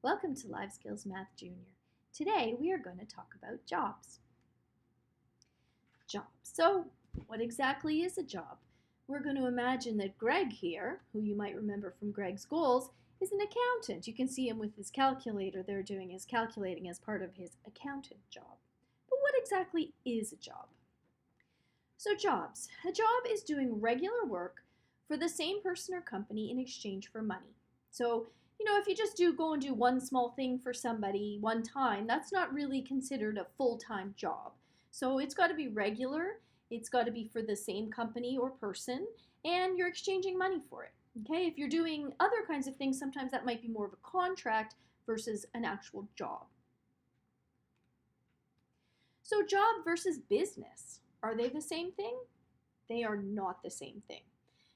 Welcome to Live Skills Math Junior. Today we are going to talk about jobs. Jobs. So, what exactly is a job? We're going to imagine that Greg here, who you might remember from Greg's goals, is an accountant. You can see him with his calculator there doing his calculating as part of his accountant job. But what exactly is a job? So, jobs. A job is doing regular work for the same person or company in exchange for money. So, if you just go and do one small thing for somebody one time, that's not really considered a full-time job. So it's got to be regular, it's got to be for the same company or person, and you're exchanging money for it. Okay, if you're doing other kinds of things, sometimes that might be more of a contract versus an actual job. So job versus business, are they the same thing? They are not the same thing.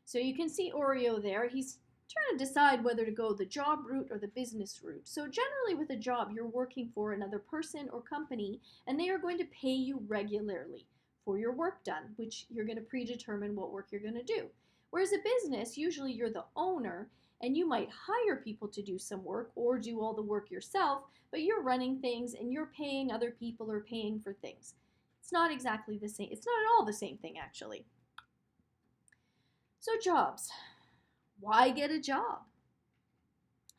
So you can see Oreo there, he's trying to decide whether to go the job route or the business route. So generally with a job, you're working for another person or company, and they are going to pay you regularly for your work done, which you're going to predetermine what work you're going to do. Whereas a business, usually you're the owner, and you might hire people to do some work or do all the work yourself, but you're running things and you're paying other people or paying for things. It's not exactly the same. It's not at all the same thing, actually. So jobs. Why get a job?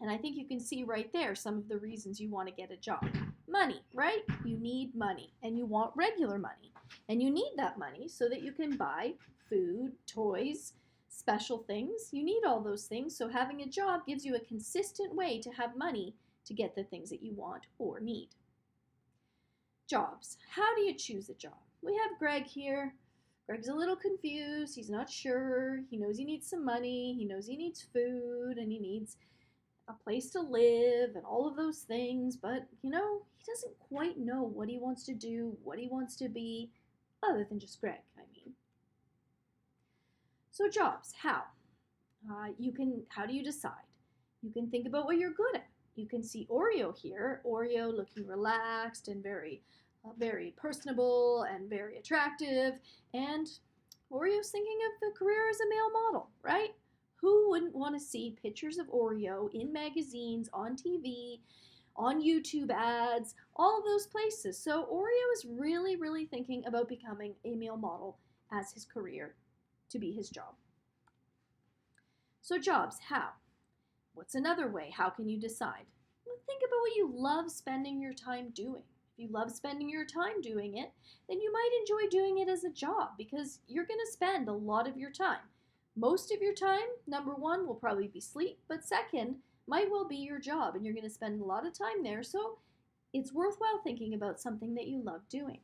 And I think you can see right there some of the reasons you want to get a job. Money, right? You need money, and you want regular money. And you need that money so that you can buy food, toys, special things. You need all those things, so having a job gives you a consistent way to have money to get the things that you want or need. Jobs. How do you choose a job? We have Greg here. Greg's a little confused. He's not sure. He knows he needs some money. He knows he needs food and he needs a place to live and all of those things. But, he doesn't quite know what he wants to do, what he wants to be, other than just Greg, I mean. So jobs, how? How do you decide? You can think about what you're good at. You can see Oreo here. Oreo looking relaxed and very personable and very attractive, and Oreo's thinking of a career as a male model, right? Who wouldn't want to see pictures of Oreo in magazines, on TV, on YouTube ads, all of those places? So Oreo is really, really thinking about becoming a male model as his career to be his job. So jobs, how? What's another way? How can you decide? Well, think about what you love spending your time doing. If you love spending your time doing it, then you might enjoy doing it as a job because you're going to spend a lot of your time. Most of your time, number one, will probably be sleep, but second, might well be your job and you're going to spend a lot of time there. So it's worthwhile thinking about something that you love doing.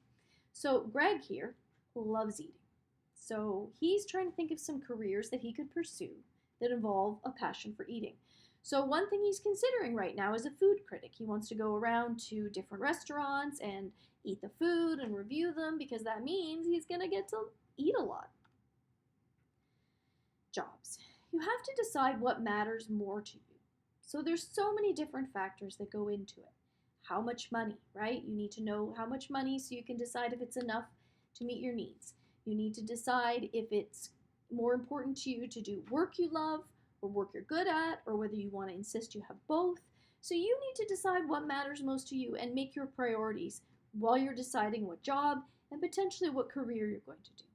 So Greg here loves eating. So he's trying to think of some careers that he could pursue that involve a passion for eating. So one thing he's considering right now is a food critic. He wants to go around to different restaurants and eat the food and review them because that means he's going to get to eat a lot. Jobs. You have to decide what matters more to you. So there's so many different factors that go into it. How much money, right? You need to know how much money so you can decide if it's enough to meet your needs. You need to decide if it's more important to you to do work you love or work you're good at, or whether you want to insist you have both. So you need to decide what matters most to you and make your priorities while you're deciding what job and potentially what career you're going to do.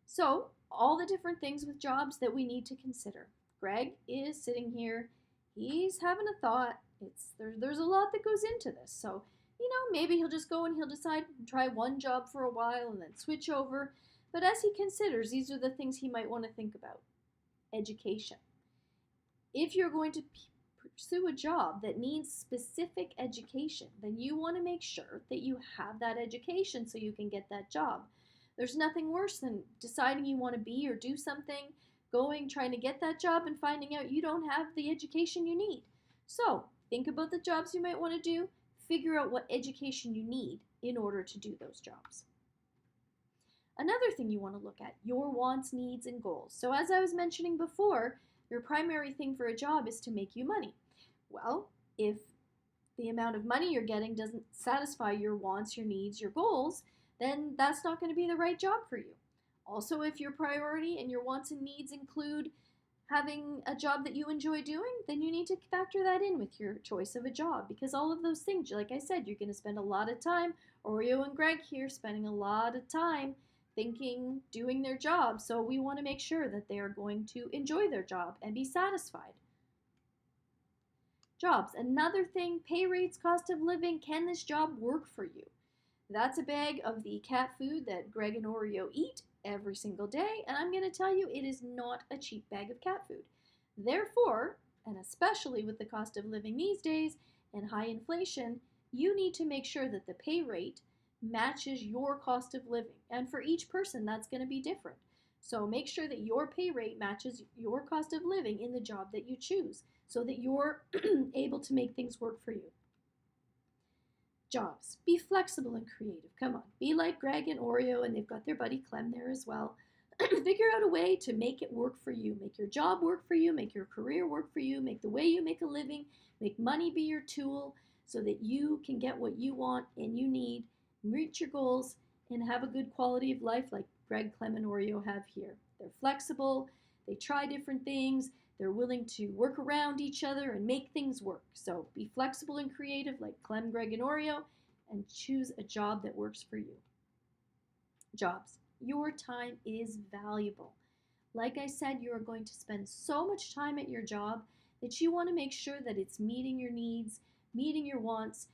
So all the different things with jobs that we need to consider. Greg is sitting here. He's having a thought. There's a lot that goes into this. So, maybe he'll just go and he'll decide and try one job for a while and then switch over. But as he considers, these are the things he might want to think about. Education. If you're going to pursue a job that needs specific education, then you want to make sure that you have that education so you can get that job. There's nothing worse than deciding you want to be or do something, trying to get that job and finding out you don't have the education you need. So think about the jobs you might want to do, figure out what education you need in order to do those jobs. Another thing you want to look at, your wants, needs, and goals. So as I was mentioning before, your primary thing for a job is to make you money. Well, if the amount of money you're getting doesn't satisfy your wants, your needs, your goals, then that's not going to be the right job for you. Also, if your priority and your wants and needs include having a job that you enjoy doing, then you need to factor that in with your choice of a job, because all of those things, like I said, you're going to spend a lot of time. Oreo and Greg here spending a lot of time thinking, doing their job. So we want to make sure that they are going to enjoy their job and be satisfied. Jobs. Another thing, pay rates, cost of living. Can this job work for you? That's a bag of the cat food that Greg and Oreo eat every single day, and I'm going to tell you it is not a cheap bag of cat food. Therefore, and especially with the cost of living these days and high inflation, you need to make sure that the pay rate matches your cost of living. And for each person, that's going to be different. So make sure that your pay rate matches your cost of living in the job that you choose so that you're able to make things work for you. Jobs. Be flexible and creative. Come on. Be like Greg and Oreo, and they've got their buddy Clem there as well. Figure out a way to make it work for you. Make your job work for you. Make your career work for you. Make the way you make a living. Make money be your tool so that you can get what you want and you need, reach your goals, and have a good quality of life like Greg, Clem, and Oreo have here. They're flexible. They try different things. They're willing to work around each other and make things work. So be flexible and creative like Clem, Greg, and Oreo, and choose a job that works for you. Jobs. Your time is valuable. Like I said, you are going to spend so much time at your job that you want to make sure that it's meeting your needs, meeting your wants,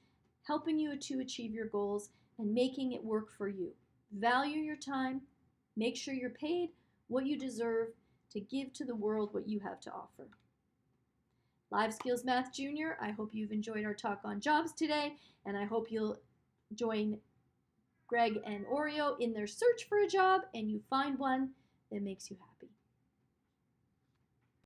helping you to achieve your goals, and making it work for you. Value your time. Make sure you're paid what you deserve to give to the world what you have to offer. Live Skills Math Junior, I hope you've enjoyed our talk on jobs today, and I hope you'll join Greg and Oreo in their search for a job and you find one that makes you happy.